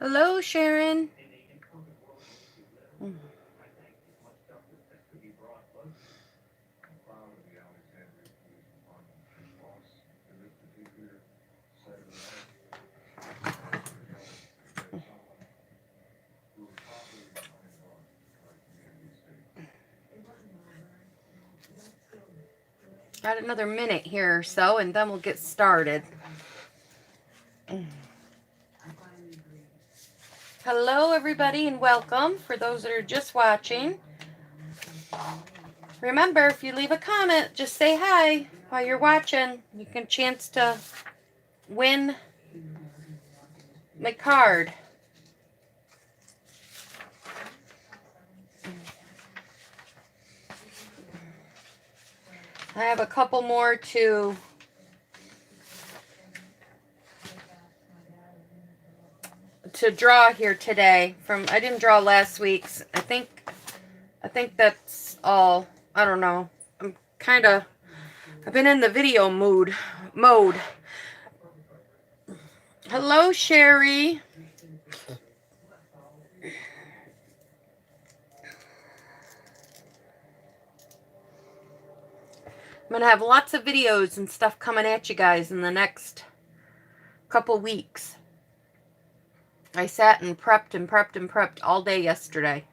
Hello, Sharon. Got another minute here or so, and then we'll get started. Hello, everybody, and welcome. For those that are just watching, remember, if you leave a comment, just say hi while you're watching. You can chance to win my card. I have a couple more to draw here today. I didn't draw last week's. I think that's all. I don't know. I've been in the video mode. Hello, Sherry. I'm going to have lots of videos and stuff coming at you guys in the next couple weeks. I sat and prepped all day yesterday.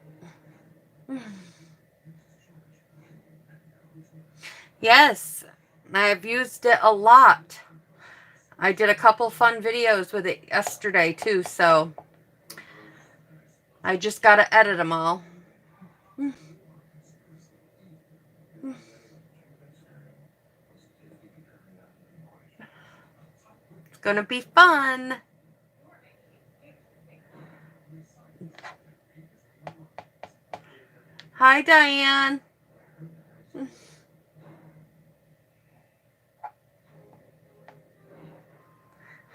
Yes, I've used it a lot. I did a couple fun videos with it yesterday too, so I just got to edit them all. It's going to be fun. Hi, Diane.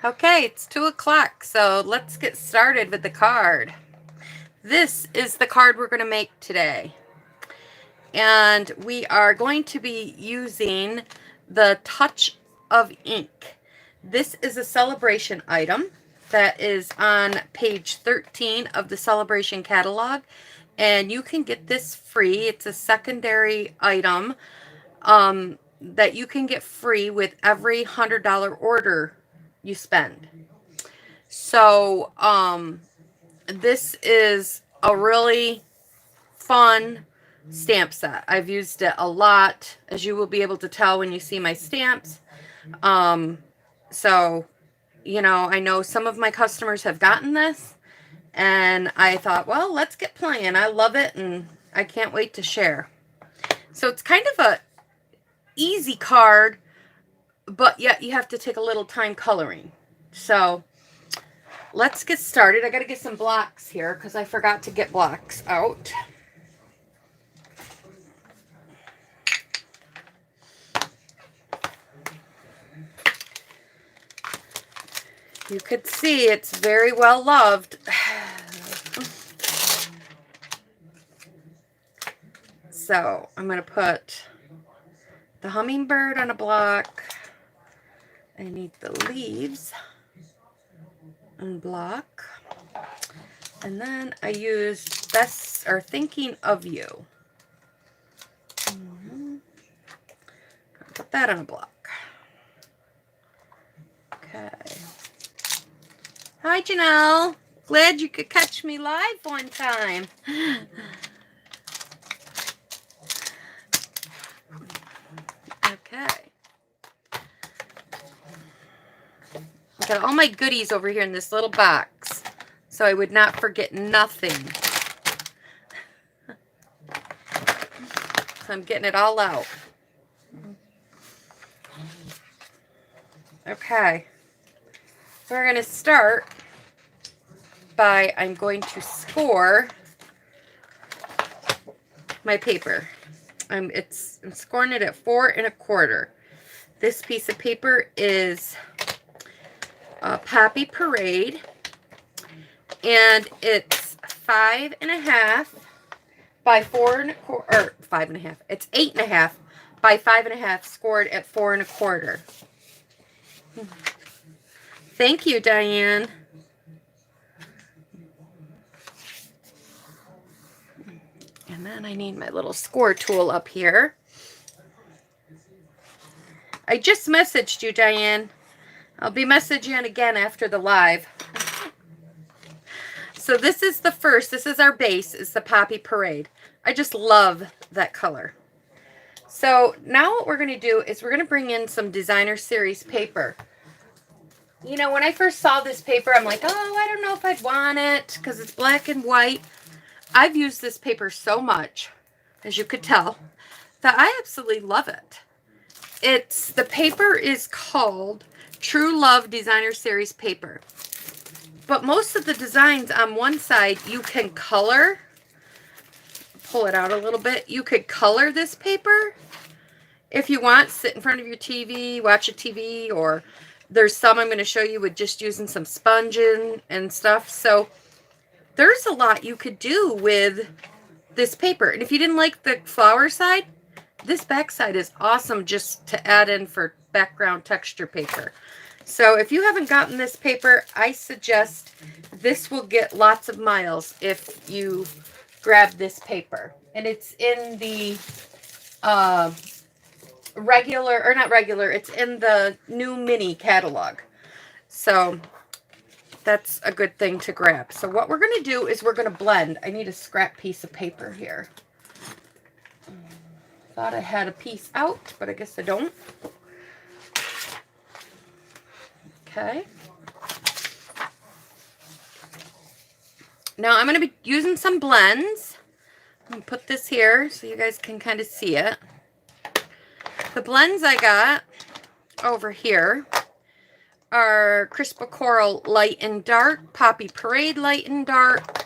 Okay, it's 2 o'clock, so let's get started with the card. This is the card we're going to make today. And we are going to be using the Touch of Ink. This is a celebration item that is on page 13 of the celebration catalog. And you can get this free. It's a secondary item that you can get free with every $100 order you spend. So this is a really fun stamp set. I've used it a lot, as you will be able to tell when you see my stamps. So, you know, I know some of my customers have gotten this, and I thought, well, let's get playing. I love it, and I can't wait to share. So it's kind of a easy card, but yet you have to take a little time coloring. So let's get started. I got to get some blocks here because I forgot to get blocks out. You could see it's very well loved. So I'm going to put the hummingbird on a block. I need the leaves on block. And then I used Best or Thinking of You. Put that on a block. Okay. Hi, Janelle. Glad you could catch me live one time. Okay. I got all my goodies over here in this little box, so I would not forget nothing. So I'm getting it all out. Okay. So we're going to start by, I'm going to score my paper. I'm scoring it at 4 1/4. This piece of paper is Poppy Parade, and it's 5 1/2 by 4 1/4, or 5 1/2. It's 8 1/2 by 5 1/2, scored at 4 1/4. Thank you, Diane. And then I need my little score tool up here. I just messaged you, Diane. I'll be messaging again after the live. So this is the first. This is our base. It's the Poppy Parade. I just love that color. So now what we're going to do is we're going to bring in some Designer Series paper. You know, when I first saw this paper, I'm like, oh, I don't know if I'd want it because it's black and white. I've used this paper so much, as you could tell, that I absolutely love it. The paper is called True Love Designer Series paper. But most of the designs on one side, you can color. Pull it out a little bit. You could color this paper if you want. Sit in front of your TV, watch a TV, or there's some I'm going to show you with just using some sponge and stuff. So there's a lot you could do with this paper. And if you didn't like the flower side, this back side is awesome just to add in for background texture paper. So if you haven't gotten this paper, I suggest this will get lots of miles if you grab this paper. And it's in the regular, or not regular, it's in the new mini catalog. So that's a good thing to grab. So what we're going to do is we're going to blend. I need a scrap piece of paper here. Thought I had a piece out, but I guess I don't. Okay. Now I'm going to be using some blends. I'm going to put this here so you guys can kind of see it. The blends I got over here are Crispa Coral Light and Dark, Poppy Parade Light and Dark,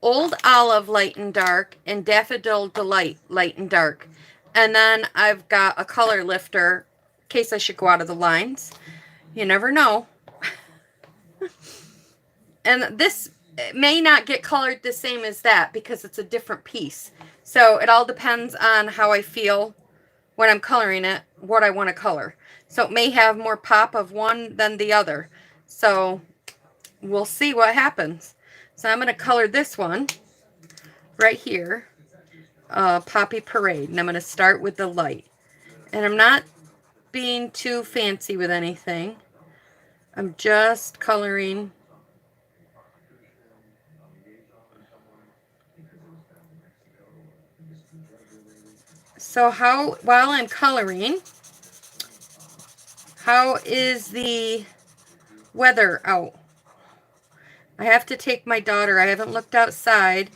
Old Olive Light and Dark, and Daffodil Delight Light and Dark. And then I've got a color lifter in case I should go out of the lines. You never know. And this may not get colored the same as that because it's a different piece. So it all depends on how I feel when I'm coloring it, what I want to color. So it may have more pop of one than the other. So we'll see what happens. So I'm going to color this one right here, Poppy Parade. And I'm going to start with the light. And I'm not being too fancy with anything. I'm just coloring So while I'm coloring, how is the weather out? I have to take my daughter. I haven't looked outside,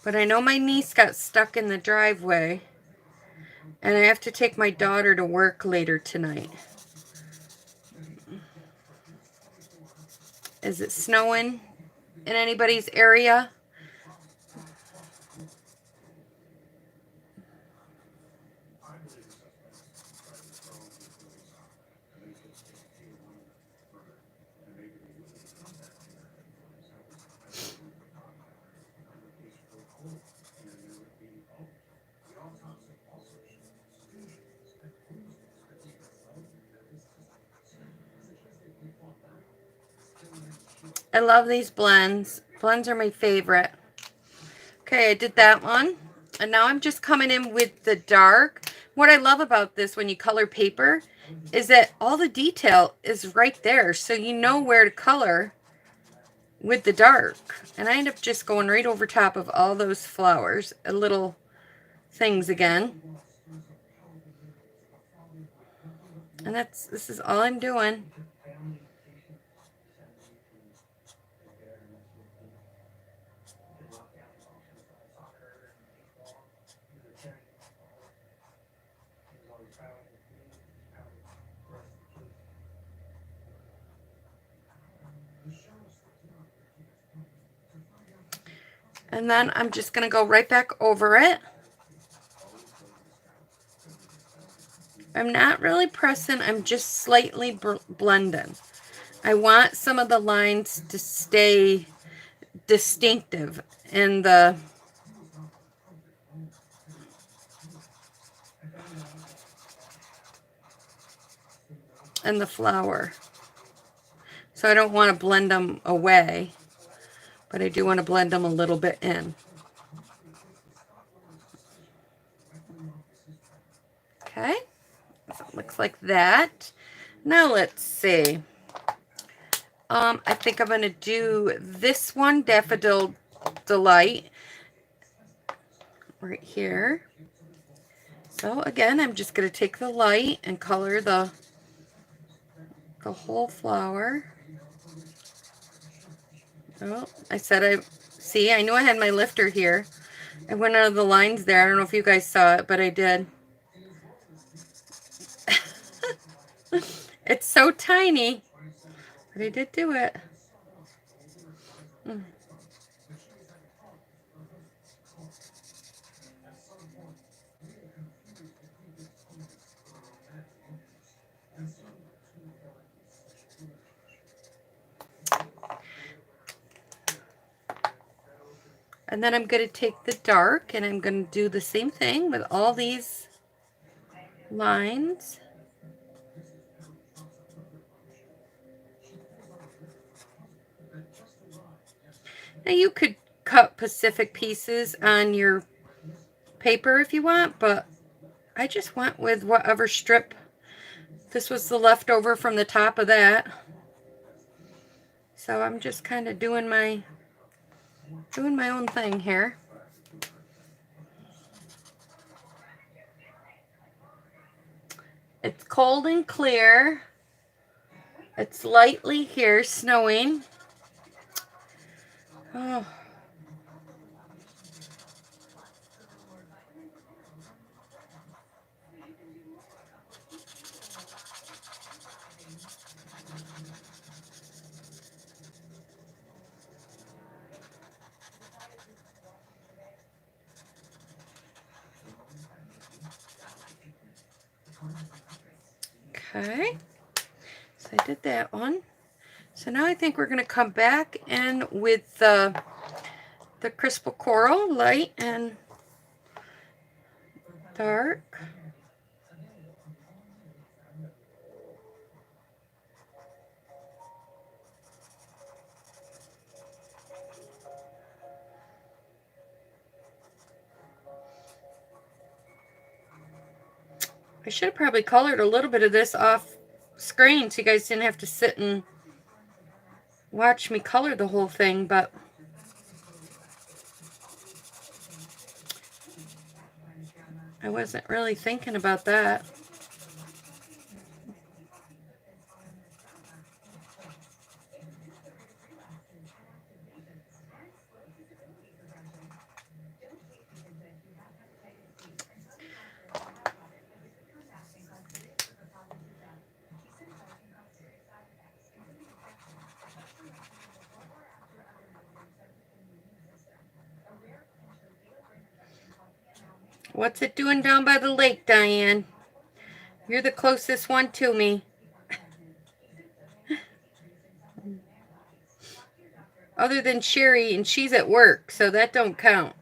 but I know my niece got stuck in the driveway. And I have to take my daughter to work later tonight. Is it snowing in anybody's area? I love these blends. Blends are my favorite. Okay, I did that one. And now I'm just coming in with the dark. What I love about this when you color paper is that all the detail is right there. So you know where to color with the dark. And I end up just going right over top of all those flowers, little things again. And this is all I'm doing. And then I'm just going to go right back over it. I'm not really pressing, I'm just slightly blending. I want some of the lines to stay distinctive in the flower. So I don't want to blend them away, but I do want to blend them a little bit in. Okay, so it looks like that. Now let's see. I think I'm going to do this one, Daffodil Delight, right here. So again, I'm just going to take the light and color the whole flower. Oh, I knew I had my lifter here. I went out of the lines there. I don't know if you guys saw it, but I did. It's so tiny, but I did do it. And then I'm going to take the dark and I'm going to do the same thing with all these lines. Now you could cut Pacific pieces on your paper if you want, but I just went with whatever strip. This was the leftover from the top of that. So I'm just kind of doing my own thing here. It's cold and clear. It's lightly here snowing. Oh. Okay, so I did that one. So now I think we're going to come back in with the Crystal Coral, light and dark. I should have probably colored a little bit of this off screen so you guys didn't have to sit and watch me color the whole thing, but I wasn't really thinking about that. What's it doing down by the lake, Diane? You're the closest one to me. Other than Sherry, and she's at work, so that don't count.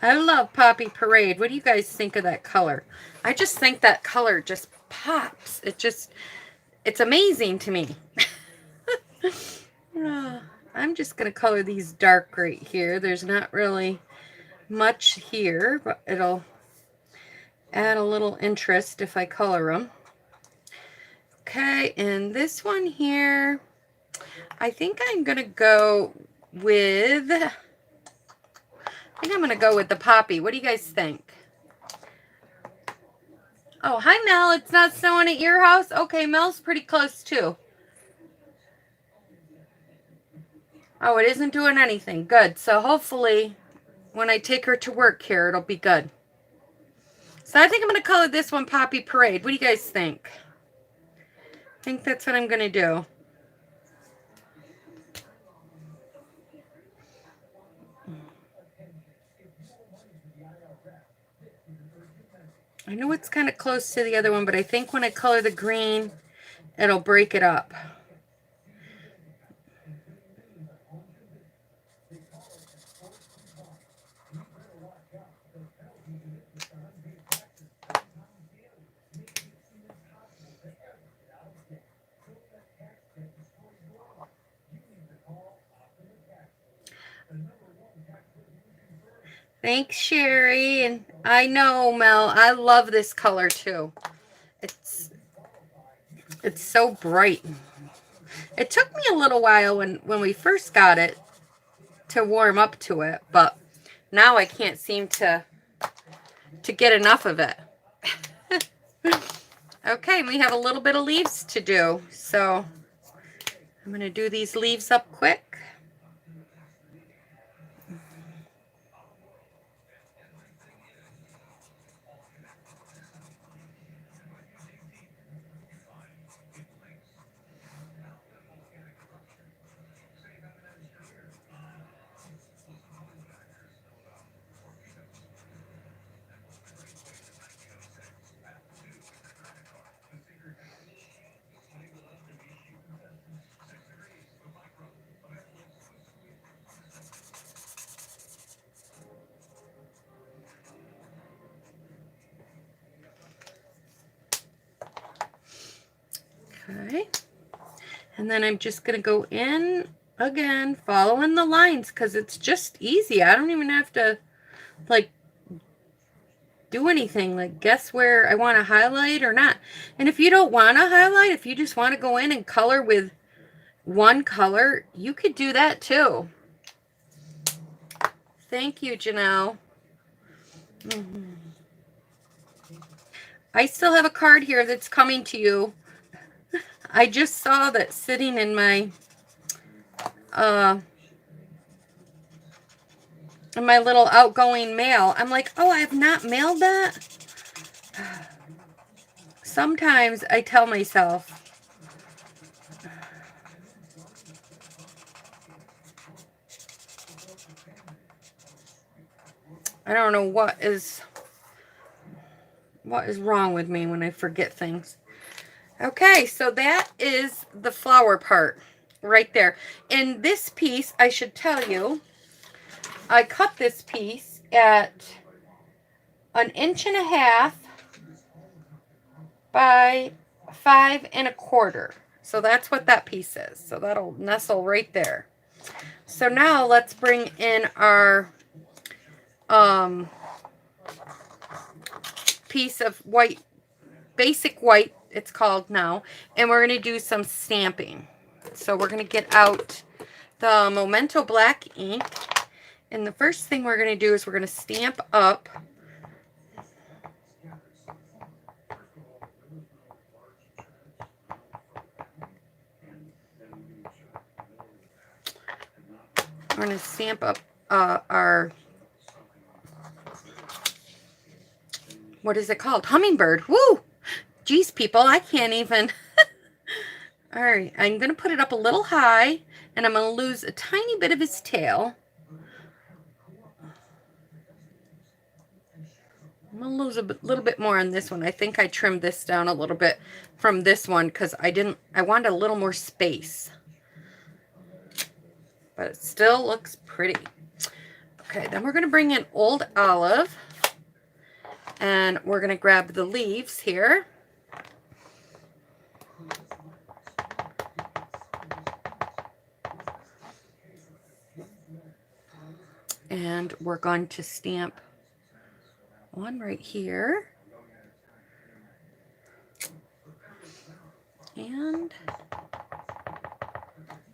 I love Poppy Parade. What do you guys think of that color? I just think that color just pops. It's amazing to me. I'm just going to color these dark right here. There's not really much here, but it'll add a little interest if I color them. Okay, and this one here, I think I'm going to go with... I think I'm going to go with the Poppy. What do you guys think? Oh, hi, Mel. It's not snowing at your house? Okay, Mel's pretty close, too. Oh, it isn't doing anything. Good. So hopefully when I take her to work here, it'll be good. So I think I'm going to color this one Poppy Parade. What do you guys think? I think that's what I'm going to do. I know it's kind of close to the other one, but I think when I color the green, it'll break it up. Thanks, Sherry. And I know, Mel, I love this color too. It's so bright. It took me a little while when we first got it to warm up to it, but now I can't seem to get enough of it. Okay, we have a little bit of leaves to do, so I'm going to do these leaves up quick. Okay, and then I'm just going to go in again, following the lines, because it's just easy. I don't even have to, like, do anything, like, guess where I want to highlight or not. And if you don't want to highlight, if you just want to go in and color with one color, you could do that too. Thank you, Janelle. I still have a card here that's coming to you. I just saw that sitting in my little outgoing mail. I'm like, oh, I have not mailed that? Sometimes I tell myself, I don't know what is wrong with me when I forget things. Okay, so that is the flower part right there. And this piece, I should tell you, I cut this piece at 1.5 inches by 5.25 inches. So that's what that piece is. So that'll nestle right there. So now let's bring in our piece of white, basic white it's called now, and we're going to do some stamping. So we're going to get out the Memento black ink, and the first thing we're going to do is we're going to stamp up our, what is it called? Hummingbird. Woo! Geez, people, I can't even. All right, I'm going to put it up a little high, and I'm going to lose a tiny bit of his tail. I'm going to lose a little bit more on this one. I think I trimmed this down a little bit from this one because I wanted a little more space. But it still looks pretty. Okay, then we're going to bring in Old Olive, and we're going to grab the leaves here. And we're going to stamp one right here. And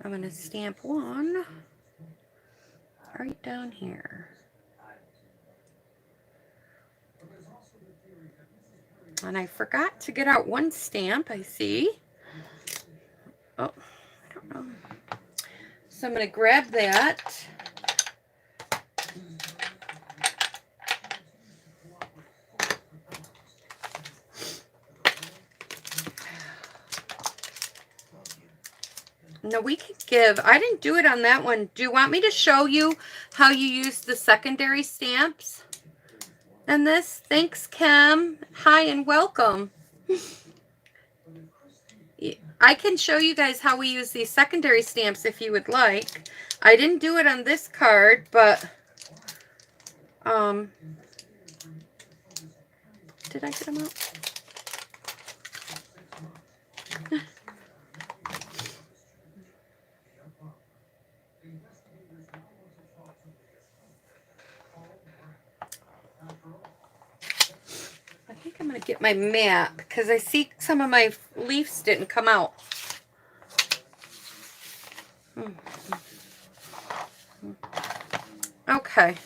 I'm going to stamp one right down here. And I forgot to get out one stamp, I see. Oh, I don't know. So I'm going to grab that. No, we could give, I didn't do it on that one. Do you want me to show you how you use the secondary stamps? And this, thanks, Kim. Hi and welcome. I can show you guys how we use these secondary stamps if you would like. I didn't do it on this card, but did I get them out? I think I'm going to get my mat because I see some of my leaves didn't come out. Okay.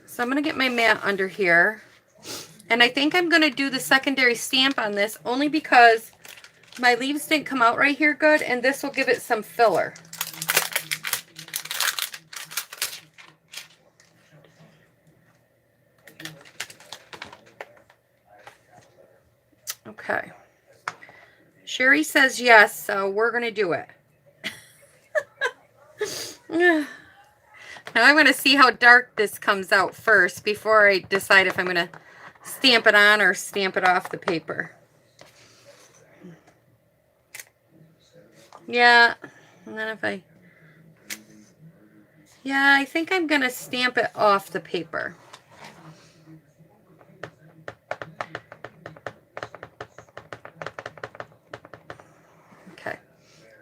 So I'm going to get my mat under here. And I think I'm going to do the secondary stamp on this only because my leaves didn't come out right here good, and this will give it some filler. Okay. Sherry says yes, so we're going to do it. Now I'm going to see how dark this comes out first before I decide if I'm going to stamp it on or stamp it off the paper. Yeah, and then if I think I'm going to stamp it off the paper. Okay,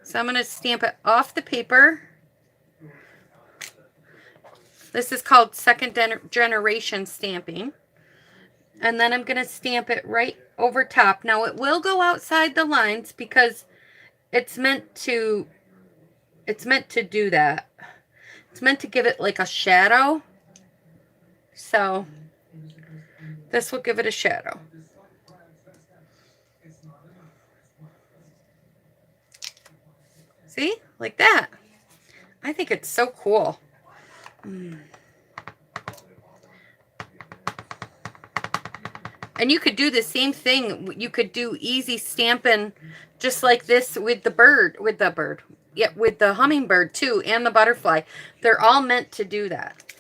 so I'm going to stamp it off the paper. This is called second generation stamping. And then I'm going to stamp it right over top. Now it will go outside the lines because it's meant to do that. It's meant to give it like a shadow. So this will give it a shadow. See? Like that. I think it's so cool. And you could do the same thing. You could do easy stamping just like this with the bird, yeah, with the hummingbird too, and the butterfly. They're all meant to do that.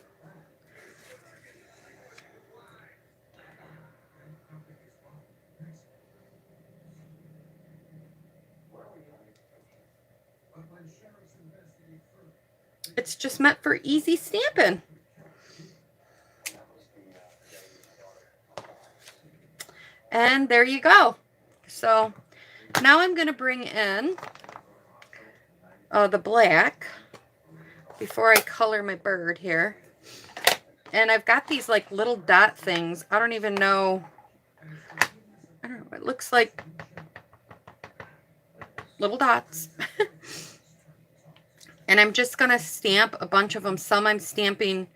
It's just meant for easy stamping. And there you go. So now I'm going to bring in the black before I color my bird here. And I've got these like little dot things. I don't even know. I don't know. It looks like little dots. And I'm just going to stamp a bunch of them. Some I'm stamping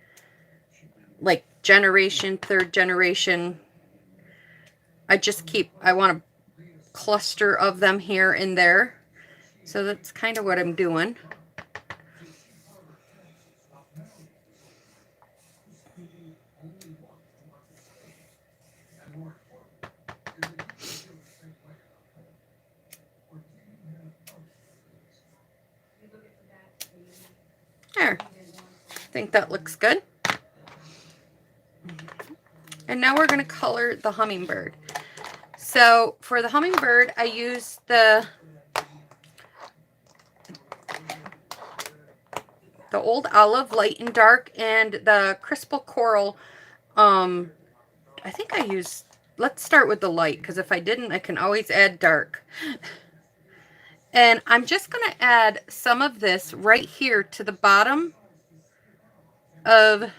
like generation, third generation. I want a cluster of them here and there. So that's kind of what I'm doing. There. I think that looks good. And now we're going to color the hummingbird. So for the hummingbird, I use the Old Olive Light and Dark and the Crystal Coral. I think I used, let's start with the light, because if I didn't, I can always add dark. And I'm just going to add some of this right here to the bottom of,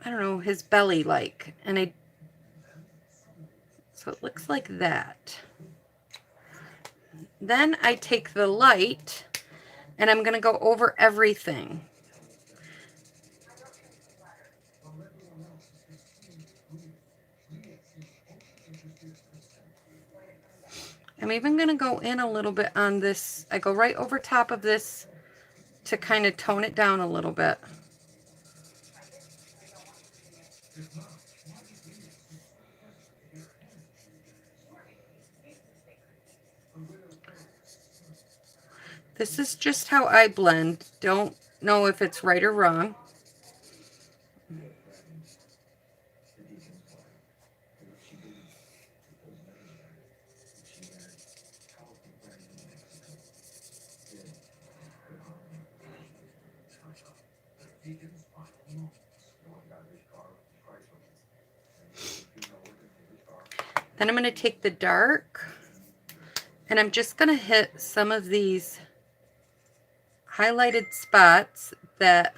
I don't know, his belly like. And so it looks like that. Then I take the light and I'm going to go over everything. I'm even going to go in a little bit on this. I go right over top of this to kind of tone it down a little bit. This is just how I blend. Don't know if it's right or wrong. Then I'm going to take the dark and I'm just going to hit some of these highlighted spots that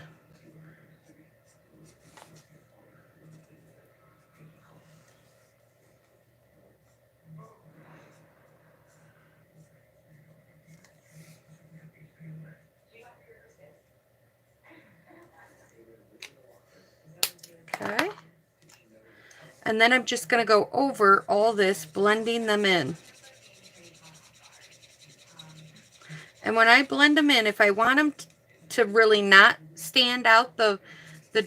okay. And then I'm just going to go over all this, blending them in. And when I blend them in, if I want them to really not stand out the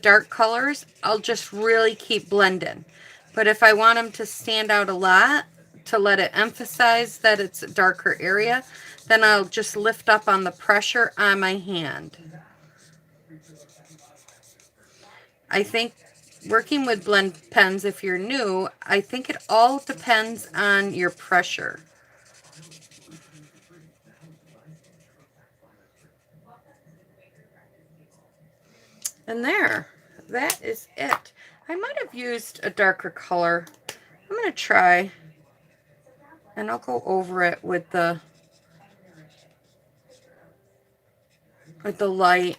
dark colors, I'll just really keep blending. But if I want them to stand out a lot, to let it emphasize that it's a darker area, then I'll just lift up on the pressure on my hand. I think working with blend pens, if you're new, I think it all depends on your pressure. And there, that is it. I might have used a darker color. I'm going to try, and I'll go over it with the light.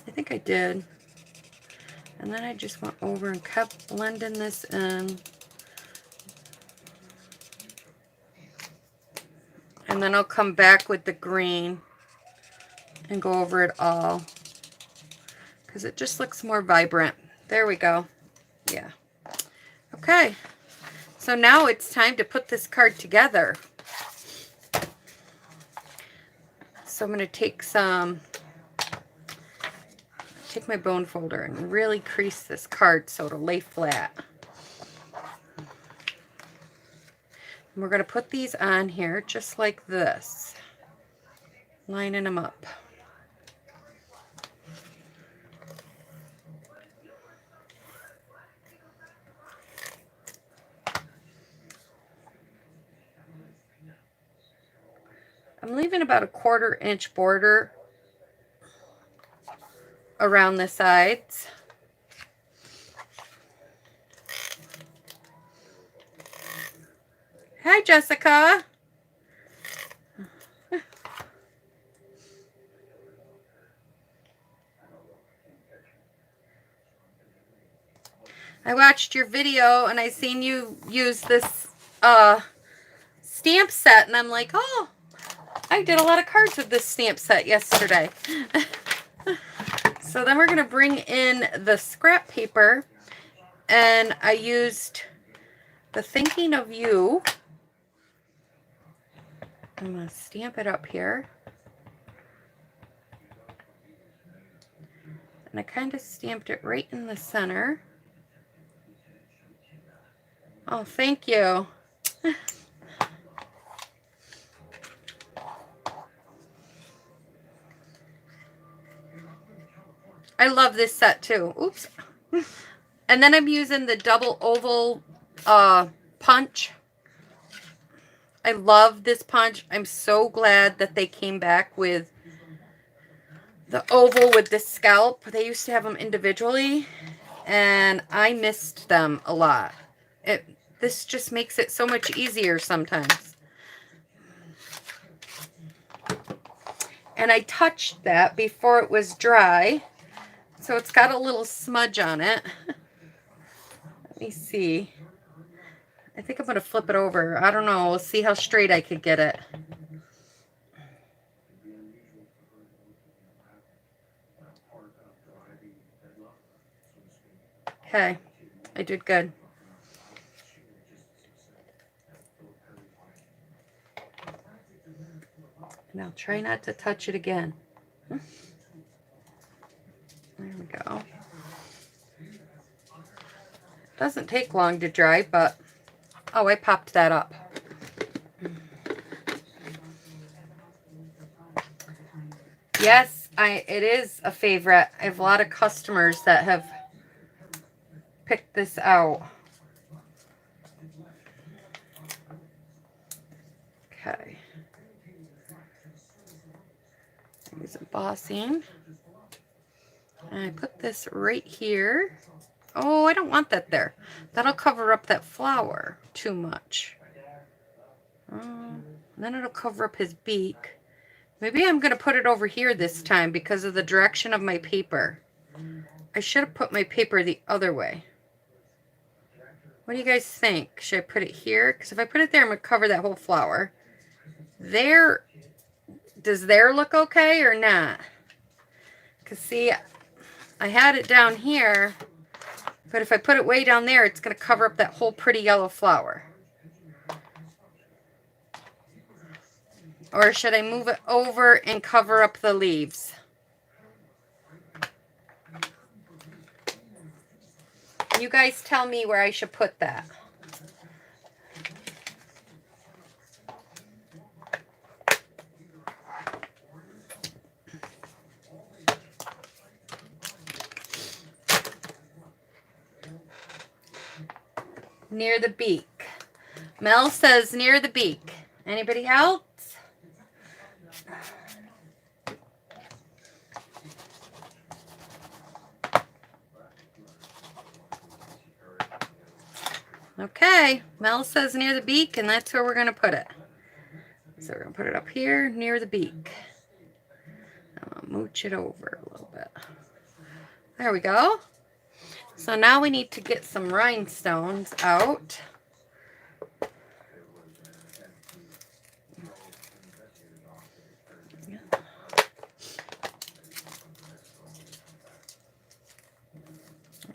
I think I did. And then I just went over and kept blending this in. And then I'll come back with the green and go over it all, because it just looks more vibrant. There we go. Yeah. Okay. So now it's time to put this card together. So I'm going to take my bone folder and really crease this card so it'll lay flat. And we're going to put these on here just like this, lining them up. I'm leaving about a 1/4 inch border around the sides. Hi, Jessica. I watched your video and I seen you use this stamp set, and I'm like, oh, I did a lot of cards with this stamp set yesterday. So then we're going to bring in the scrap paper, and I used the Thinking of You. I'm going to stamp it up here. And I kind of stamped it right in the center. Oh, thank you. I love this set too. Oops. And then I'm using the double oval punch. I love this punch. I'm so glad that they came back with the oval with the scalp. They used to have them individually, and I missed them a lot. This just makes it so much easier sometimes. And I touched that before it was dry, so it's got a little smudge on it. Let me see. I think I'm going to flip it over. I don't know. We'll see how straight I could get it. Okay. I did good. And I'll try not to touch it again. There we go. Doesn't take long to dry, but oh, I popped that up. Yes, it is a favorite. I have a lot of customers that have picked this out. Okay. Use embossing. And I put this right here. Oh, I don't want that there. That'll cover up that flower too much. Then it'll cover up his beak. Maybe I'm going to put it over here this time because of the direction of my paper. I should have put my paper the other way. What do you guys think? Should I put it here? Because if I put it there, I'm going to cover that whole flower. There, does there look okay or not? Because see, I had it down here, but if I put it way down there, it's going to cover up that whole pretty yellow flower. Or should I move it over and cover up the leaves? You guys tell me where I should put that. Near the beak. Mel says near the beak. Anybody else? Okay, Mel says near the beak, and that's where we're going to put it. So we're going to put it up here near the beak. I'll mooch it over a little bit. There we go. So now we need to get some rhinestones out. There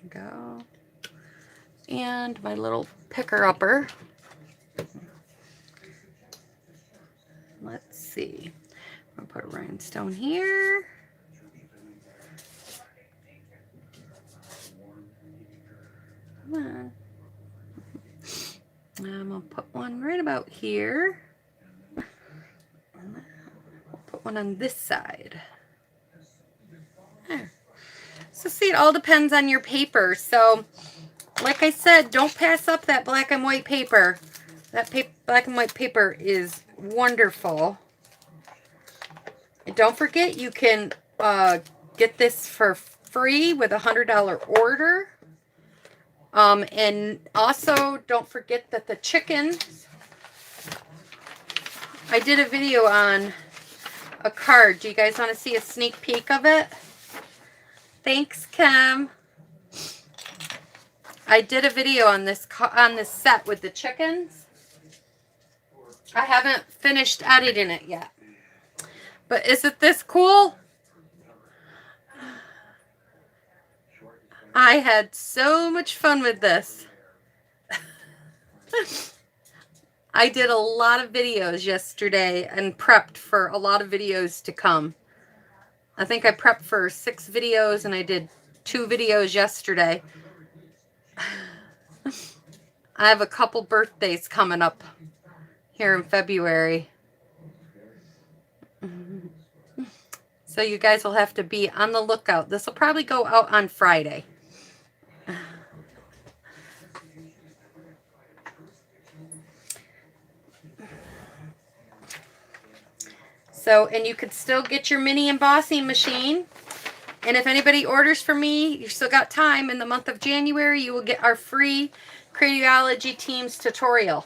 we go. And my little picker-upper. Let's see. I'm going to put a rhinestone here. Come on. I'm going to put one right about here. We'll put one on this side. There. So see, it all depends on your paper. So, like I said, don't pass up that black and white paper. That black and white paper is wonderful. don't forget, you can get this for free with a $100 order. And also, don't forget that the chickens, I did a video on a card. Do you guys want to see a sneak peek of it? Thanks, Kim. I did a video on this set with the chickens. I haven't finished editing it yet. But isn't this cool? I had so much fun with this. I did a lot of videos yesterday and prepped for a lot of videos to come. I think I prepped for 6 videos and I did 2 videos yesterday. I have a couple birthdays coming up here in February. So you guys will have to be on the lookout. This will probably go out on Friday. So, and you could still get your mini embossing machine. And if anybody orders from me, you still got time. In the month of January, you will get our free Craniology Teams tutorial.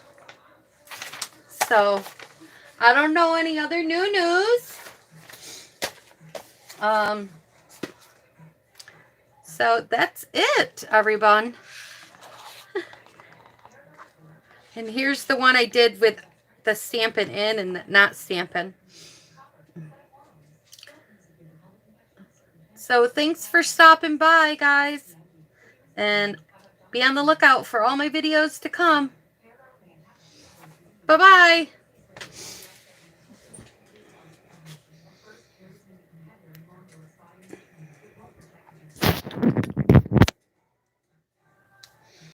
So, I don't know any other new news. So that's it, everyone. And here's the one I did with the Stampin' In and the not Stampin'. So thanks for stopping by, guys. And be on the lookout for all my videos to come. Bye-bye.